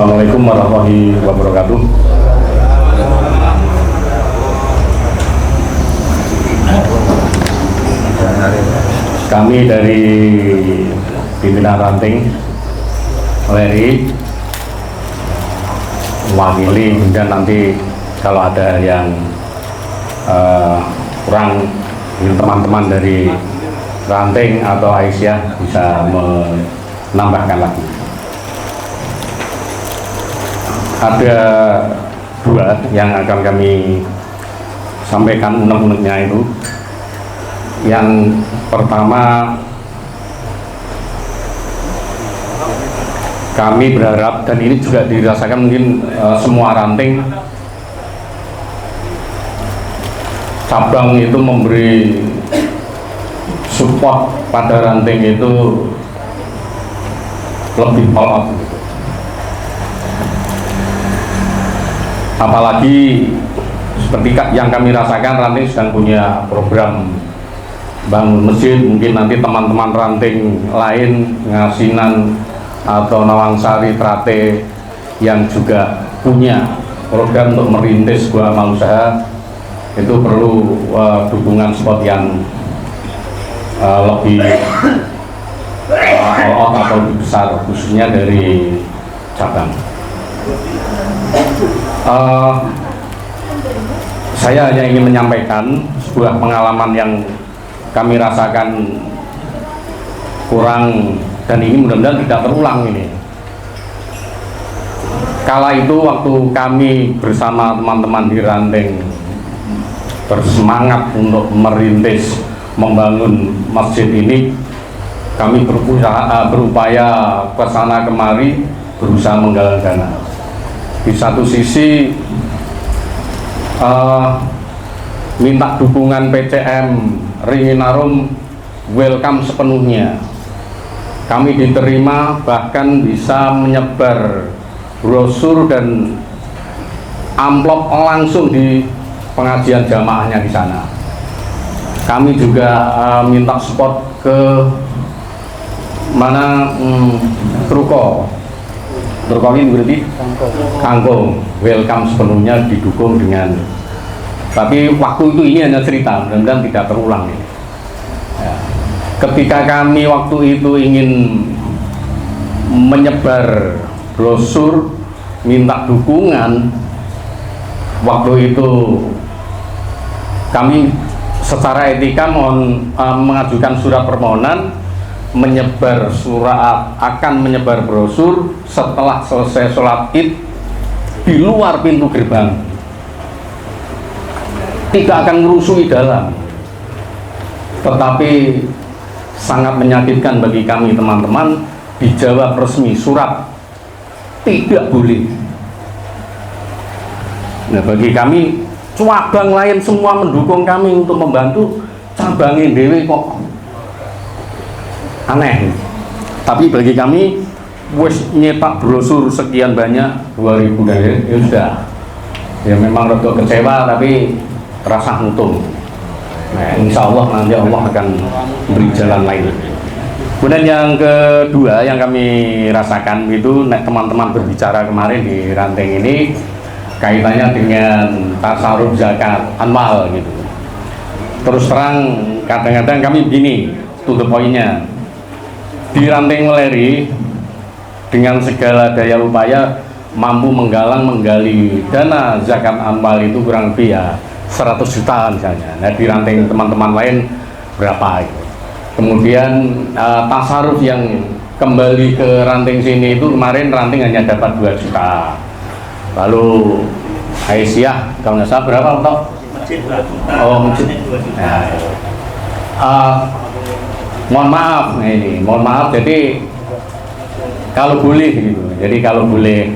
Assalamualaikum warahmatullahi wabarakatuh. Kami dari pimpinan ranting Weleri mewakili, kemudian nanti kalau ada yang kurang, teman-teman dari ranting atau Aisyah bisa menambahkan lagi. Ada dua yang akan kami sampaikan unek-uneknya itu. Yang pertama, kami berharap, dan ini juga dirasakan mungkin semua ranting cabang itu memberi support pada ranting itu lebih all out. Apalagi seperti yang kami rasakan, ranting sedang punya program bangun masjid. Mungkin nanti teman-teman ranting lain, Ngasinan atau Nawangsari, Trate, yang juga punya program untuk merintis sebuah amal usaha, itu perlu dukungan support yang lebih all out atau lebih besar, khususnya dari cabang. Saya hanya ingin menyampaikan sebuah pengalaman yang kami rasakan kurang, dan ini mudah-mudahan tidak terulang ini. Kala itu waktu kami bersama teman-teman di ranting bersemangat untuk merintis membangun masjid ini, kami berupaya ke sana kemari, berusaha menggalang dana. Di satu sisi minta dukungan PCM Ringinarum, welcome sepenuhnya. Kami diterima, bahkan bisa menyebar brosur dan amplop langsung di pengajian jamaahnya di sana. Kami juga minta support ke mana, Truko ini berarti Kangkung, welcome sepenuhnya, didukung dengan. Tapi waktu itu ini hanya cerita, mudah-mudahan tidak terulang ini. Ya. Ketika kami waktu itu ingin menyebar brosur minta dukungan, waktu itu kami secara etika mengajukan surat permohonan akan menyebar brosur setelah selesai sholat Id di luar pintu gerbang, tidak akan merusui dalam. Tetapi sangat menyakitkan bagi kami teman-teman, dijawab resmi surat tidak boleh. Nah, bagi kami, cabang lain semua mendukung kami untuk membantu, cabangin dewe kok aneh. Tapi bagi kami, wis nyetak brosur sekian banyak, 2000 dari ya sudah. Ya memang rada kecewa, tapi rasa untung. Nah, insya Allah nanti Allah akan beri jalan lain. Kemudian yang kedua yang kami rasakan itu, teman-teman berbicara kemarin di ranting ini, kaitannya dengan tasarruf zakat anwal gitu. Terus terang, kadang-kadang kami begini, to the point-nya. Di ranting Weleri dengan segala daya upaya mampu menggali dana zakat anwal itu kurang lebih ya 100 juta misalnya. Nah, di ranting teman-teman lain berapa gitu. Kemudian tasarruf yang kembali ke ranting sini itu kemarin ranting hanya dapat 2 juta. Lalu Aisyah kalau nggak salah berapa untuk masjid? Oh, masjid. Nah, mohon maaf, jadi kalau boleh gitu, jadi kalau boleh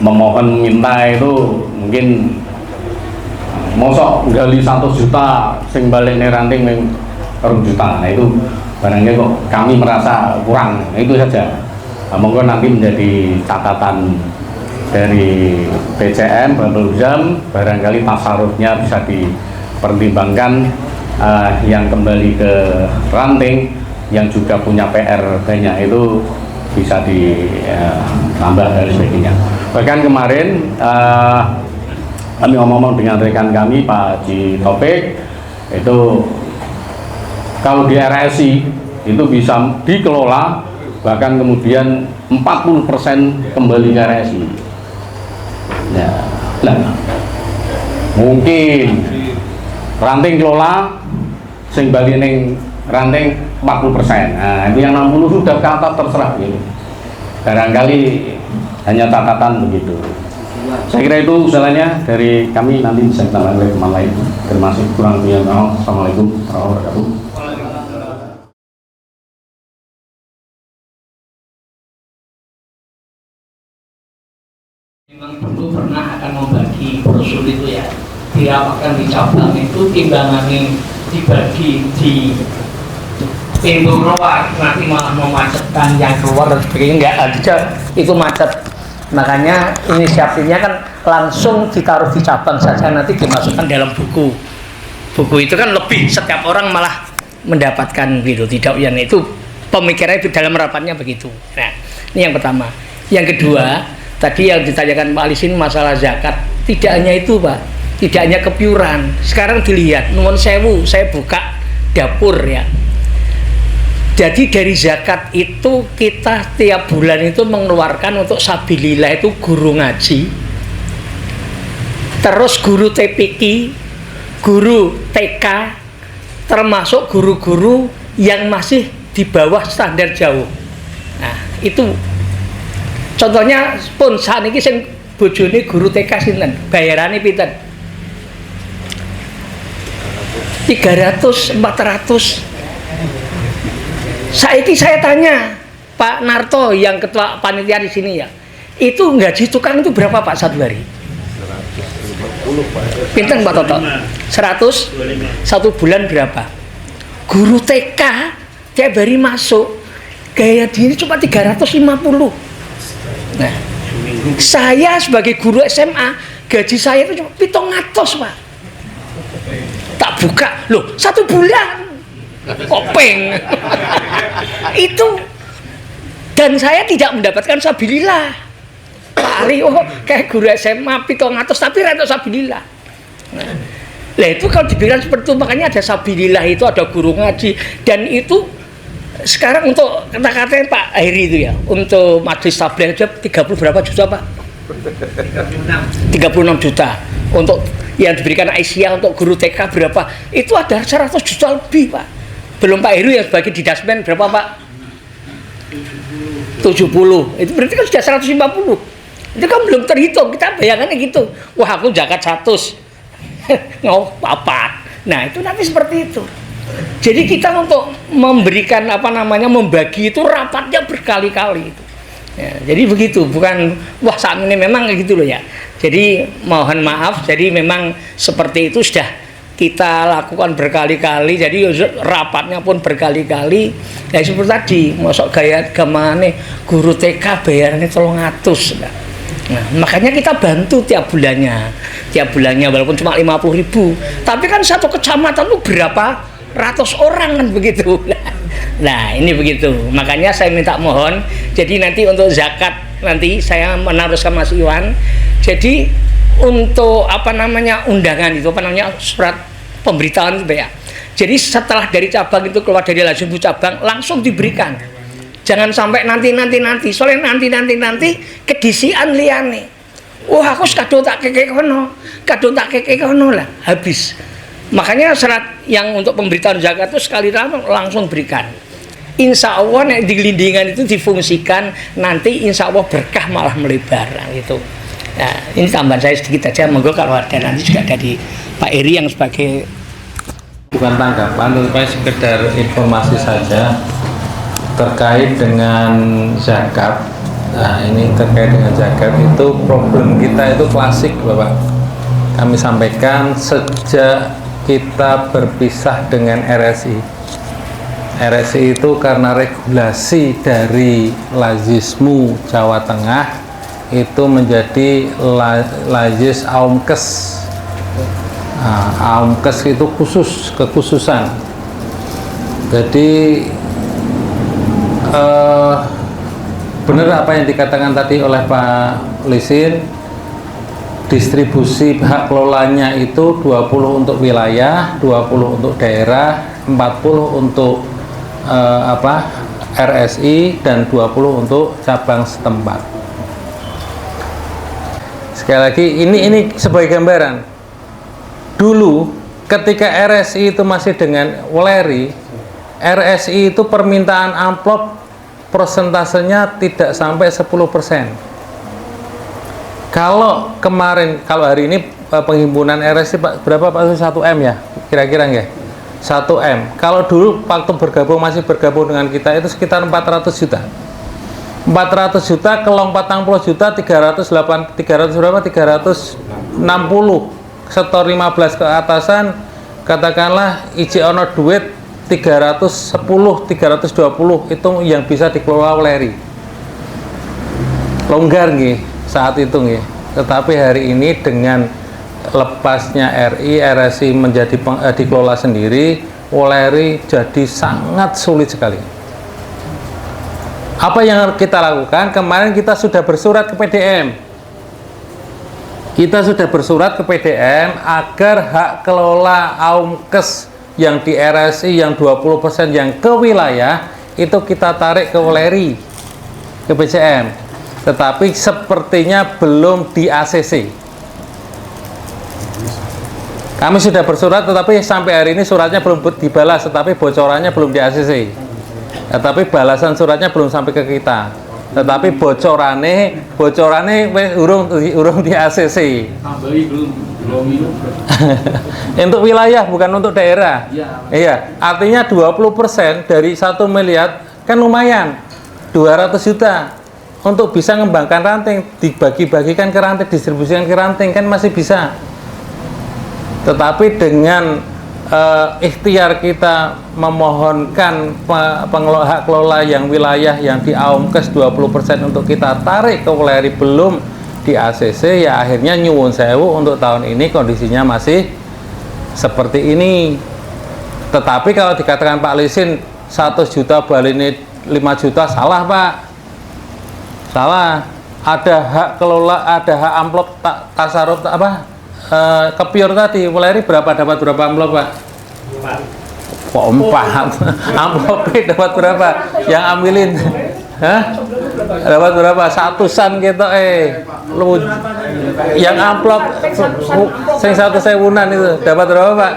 memohon minta itu mungkin mosok gali 100 juta sing balik ranting 2 juta. Nah, itu barangnya kok kami merasa kurang. Nah, itu saja. Nah, monggo nanti menjadi catatan dari PCM Bambulzam, barangkali tasarrufnya bisa dipertimbangkan. Yang kembali ke ranting yang juga punya PR banyak itu bisa tambah dan sebagainya. Bahkan kemarin kami ngomong dengan rekan kami Pak Haji Taufik, itu kalau di RSI itu bisa dikelola bahkan kemudian 40% kembali ke RSI. Ya, nah, mungkin ranting kelola sing bali ning ranting 40%. Nah, itu yang 60 sudah ke atas terserah gitu. Barangkali hanya catatan begitu. Saya kira itu usulannya dari kami, nanti bisa kita lanjutkan teman lain. Terima kasih, kurang lebihnya. Assalamualaikum warahmatullahi wabarakatuh. Memang dulu pernah akan membagi brosur itu ya, dirapatkan di cabang itu, timbangannya dibagi di pintu keluar, nanti malah memacetkan yang keluar dan sebagainya. Enggak ada, itu macet. Makanya inisiatifnya kan langsung ditaruh di cabang saja, nanti dimasukkan dalam buku. Buku itu kan lebih, setiap orang malah mendapatkan gitu, tidak yang itu pemikirannya itu dalam rapatnya begitu. Nah, ini yang pertama. Yang kedua, tadi yang ditanyakan Pak Alisin masalah zakat, tidak hanya itu Pak, tidak hanya kepiuran. Sekarang dilihat, nuwun sewu, saya buka dapur ya. Jadi dari zakat itu kita tiap bulan itu mengeluarkan untuk sabilillah itu guru ngaji, terus guru TPQ, guru TK, termasuk guru-guru yang masih di bawah standar jauh. Nah itu contohnya pun saat ini sing bojone guru TK sinten, bayarannya pinten? 300, 400. Saiki saya tanya Pak Narto yang ketua panitia di sini ya, itu gaji tukang itu berapa Pak satu hari? 150 Pak. Pinten Pak Toto? 100? Satu bulan berapa? Guru TK tiap hari masuk gaya diri cuma 350. Nah, saya sebagai guru SMA gaji saya itu cuma 700 Pak. Tak buka, loh 1 bulan kopeng itu, dan saya tidak mendapatkan sabilillah. Pak Ali, oh kayak guru SMA 700 tapi rata sabilillah. Nah itu kalau dibilang seperti itu, makanya ada sabilillah itu, ada guru ngaji, dan itu sekarang untuk kata-katanya Pak Heri itu ya, untuk majelis tabligh aja 30 berapa juta Pak? 36 juta untuk yang diberikan Aisyah. Untuk guru TK berapa? Itu ada 100 juta lebih Pak. Belum Pak Heru yang sebagai didasmen berapa Pak? 70. Itu berarti kan sudah 150. Itu kan belum terhitung, kita bayangannya gitu. Wah aku zakat 100 ngau apa. Nah itu nanti seperti itu. Jadi kita untuk memberikan apa namanya, membagi itu rapatnya berkali-kali itu. Ya, jadi begitu, bukan wah saat ini memang kayak gitu loh ya. Jadi mohon maaf, jadi memang seperti itu sudah kita lakukan berkali-kali, jadi rapatnya pun berkali-kali. Ya seperti tadi, masuk gaya gamane guru TK bayarannya 300. Nah, makanya kita bantu tiap bulannya walaupun cuma 50.000, tapi kan satu kecamatan itu berapa ratus orang kan begitu. Nah ini begitu, makanya saya minta mohon, jadi nanti untuk zakat nanti saya meneruskan Mas Iwan. Jadi untuk apa namanya undangan itu, apa namanya surat pemberitahuan itu ya. Jadi setelah dari cabang itu keluar dari lazim cabang langsung diberikan. Jangan sampai nanti. Soalnya nanti kedisian liane. Wah aku kadung tak keke kono lah habis. Makanya syarat yang untuk pemberitahuan zakat itu sekali langsung berikan. Insya Allah nek dilindingan itu difungsikan, nanti insya Allah berkah malah melebar gitu. Nah, ini tambahan saya sedikit aja, monggo kalau ada nanti juga dari Pak Eri yang sebagai, bukan tanggapan, tapi sekedar informasi saja terkait dengan zakat. Nah ini terkait dengan zakat itu problem kita itu klasik Bapak. Kami sampaikan sejak kita berpisah dengan RSI. RSI itu karena regulasi dari Lazismu Jawa Tengah itu menjadi Lazis Aumkes. Nah, Aumkes itu kekhususan. Jadi benar apa yang dikatakan tadi oleh Pak Lisin, distribusi hak kelolanya itu 20 untuk wilayah, 20 untuk daerah, 40 untuk RSI, dan 20 untuk cabang setempat. Sekali lagi, ini sebagai gambaran. Dulu ketika RSI itu masih dengan Weleri, RSI itu permintaan amplop persentasenya tidak sampai 10%. Kalau hari ini penghimpunan RSI berapa Pak? 1M ya? Kira-kira nggak? 1M. Kalau dulu waktu masih bergabung dengan kita itu sekitar 400 juta. 400 juta kelong 40 juta 360 setor 15 ke atasan, katakanlah iji ono duit 310 320 itu yang bisa dikelola Weleri. Longgar nggih saat itu nggih. Tetapi hari ini dengan lepasnya RSI menjadi dikelola sendiri, Weleri jadi sangat sulit sekali. Apa yang kita lakukan? Kemarin kita sudah bersurat ke PDM. Kita sudah bersurat ke PDM agar hak kelola AUMKes yang di RSI yang 20% yang ke wilayah itu kita tarik ke Weleri, ke BCM. Tetapi sepertinya belum di ACC. Kami sudah bersurat, tetapi sampai hari ini suratnya belum dibalas, tetapi bocorannya belum di ACC. Tetapi balasan suratnya belum sampai ke kita. Tetapi bocorane urung di ACC. Untuk wilayah bukan untuk daerah. Iya, artinya 20% dari 1 miliar kan lumayan. 200 juta untuk bisa mengembangkan ranting, dibagi-bagikan ke ranting, distribusikan ke ranting kan masih bisa. Tetapi dengan ikhtiar kita memohonkan pengelola hak kelola yang wilayah yang di AUMKes 20% untuk kita tarik ke Weleri belum di ACC, ya akhirnya nyuwun sewu untuk tahun ini kondisinya masih seperti ini. Tetapi kalau dikatakan Pak Lisin 100 juta balini 5 juta, salah Pak, salah. Ada hak kelola, ada hak amplop tasarruf kepiur tadi Weleri dapat berapa amplop Pak? 4. Kok 4? Amplopnya dapat berapa? Yang ambilin? Hah? Dapat berapa? 100-an gitu lu yang amplop sing 100.000-an itu dapat berapa Pak?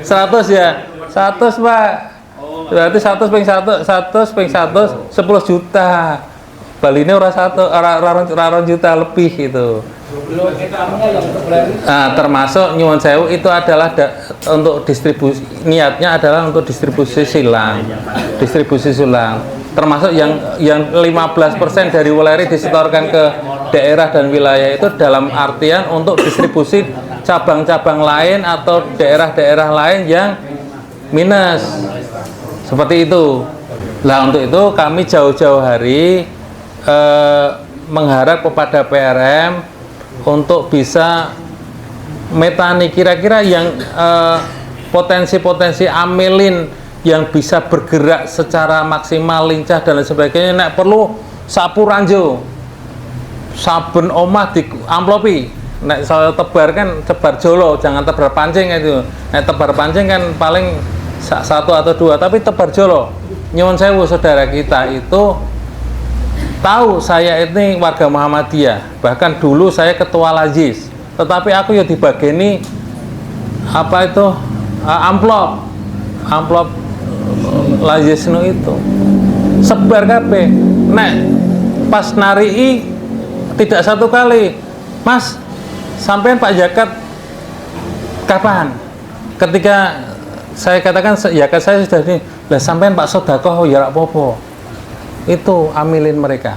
100 ya? 100 Pak. Berarti 100 ping 100 10 juta. Bali ini raron juta lebih itu. Nah, termasuk nyuwun sewu itu adalah untuk distribusi, niatnya adalah untuk distribusi silang. Termasuk yang 15% dari Weleri disetorkan ke daerah dan wilayah itu dalam artian untuk distribusi cabang-cabang lain atau daerah-daerah lain yang minus. Seperti itu. Nah, untuk itu kami jauh-jauh hari mengharap kepada PRM untuk bisa metani kira-kira yang potensi-potensi amilin yang bisa bergerak secara maksimal, lincah dan lain sebagainya. Nek perlu sapu ranjau, saben omah di amplopi. Nek saya tebar kan tebar jolo, jangan tebar pancing itu. Nek tebar pancing kan paling 1 atau 2, tapi tebar jolo. Nyuwun sewu saudara kita itu tahu saya ini warga Muhammadiyah, bahkan dulu saya ketua Lajis, tetapi aku ya dibageni amplop Lajis itu sebar kabeh. Nek pas narii tidak satu kali, Mas, sampean Pak Zakat kapan? Ketika saya katakan zakat saya sudah ini, lah sampean Pak Sodakoh ya rak popo. Itu amilin mereka.